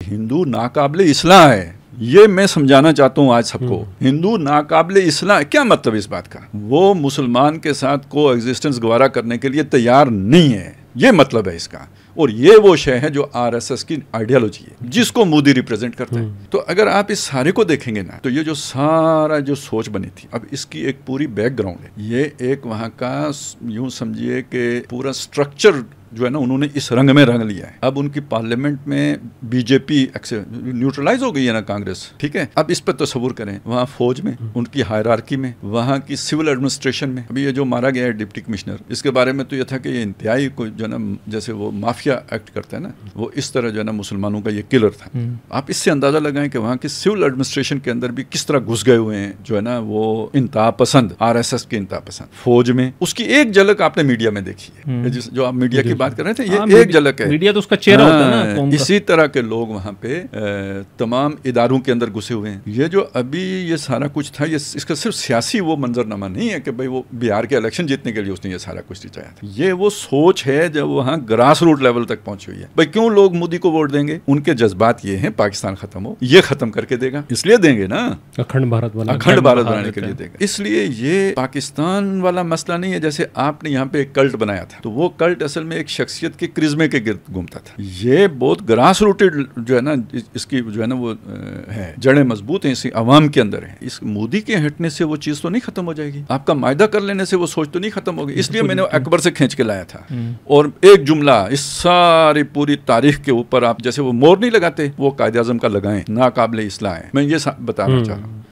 हिंदू नाकाबिले इस्लाह है, ये मैं समझाना चाहता हूँ आज सबको। हिंदू नाकाबिले इस्लाह, क्या मतलब इस बात का? वो मुसलमान के साथ को एग्जिस्टेंस गवारा करने के लिए तैयार नहीं है, ये मतलब है इसका। और ये वो शय है जो आरएसएस की आइडियोलॉजी है, जिसको मोदी रिप्रेजेंट करता है। तो अगर आप इस सारे को देखेंगे ना, तो ये जो सारा जो सोच बनी थी, अब इसकी एक पूरी बैकग्राउंड है। ये एक वहाँ का यूं समझिए कि पूरा स्ट्रक्चर जो है ना, उन्होंने इस रंग में रंग लिया है। अब उनकी पार्लियामेंट में बीजेपी न्यूट्रलाइज हो गई है ना, कांग्रेस, ठीक है। अब इस पर तस्वुर करें, वहाँ फौज में, उनकी हायरार्की में, वहाँ की सिविल एडमिनिस्ट्रेशन में। अभी ये जो मारा गया है डिप्टी कमिश्नर, इसके बारे में तो ये था कि ये इंतहाई कोई जो है ना, जैसे वो माफिया एक्ट करता है ना, वो इस तरह जो है ना मुसलमानों का ये किलर था। आप इससे अंदाजा लगाएं कि वहाँ की सिविल एडमिनिस्ट्रेशन के अंदर भी किस तरह घुस गए हुए हैं जो है ना वो इंतहा पसंद, आरएसएस के इंतहा पसंद। फौज में उसकी एक झलक आपने मीडिया में देखी है, जो आप मीडिया की बात कर रहे थे, ये एक झलक है। मीडिया तो उसका चेहरा होता है ना। इसी तरह के लोग वहाँ पे तमाम इदारों के अंदर घुसे हुए हैं। ये जो अभी ये सारा कुछ था, ये इसका सिर्फ सियासी वो मंजरनामा नहीं है कि भाई वो बिहार के इलेक्शन जीतने के लिए उसने ये सारा कुछ रचाया था। ये वो सोच है जब वहाँ ग्रास रूट लेवल तक पहुंची हुई है। भाई क्यों लोग मोदी को वोट देंगे? उनके जज्बात ये हैं, पाकिस्तान खत्म हो, ये खत्म करके देगा, इसलिए देंगे ना। अखंड भारत बनाने के लिए देगा। इसलिए ये पाकिस्तान वाला मसला नहीं है। जैसे आपने यहाँ पे एक कल्ट बनाया था, तो वो कल्ट असल में एक शख्सियत के क्रिज्मे के गिर्द घूमता था। ये बहुत ग्रास रूटेड जो है ना, इसकी जो है ना वो है, जड़ें मजबूत हैं, इसी अवाम के अंदर है। इस मोदी के हटने से वो चीज तो नहीं खत्म हो जाएगी, आपका मायदा कर लेने से वो सोच तो नहीं खत्म होगी। इसलिए मैंने अकबर से खींच के लाया था। और एक जुमला इस सारी पूरी तारीख के ऊपर, आप जैसे वो मोहर नहीं लगाते, वो कायदे आज़म का लगाएं, नाकाबिले इस्लाह है। मैं ये बताना चाह रहा हूँ।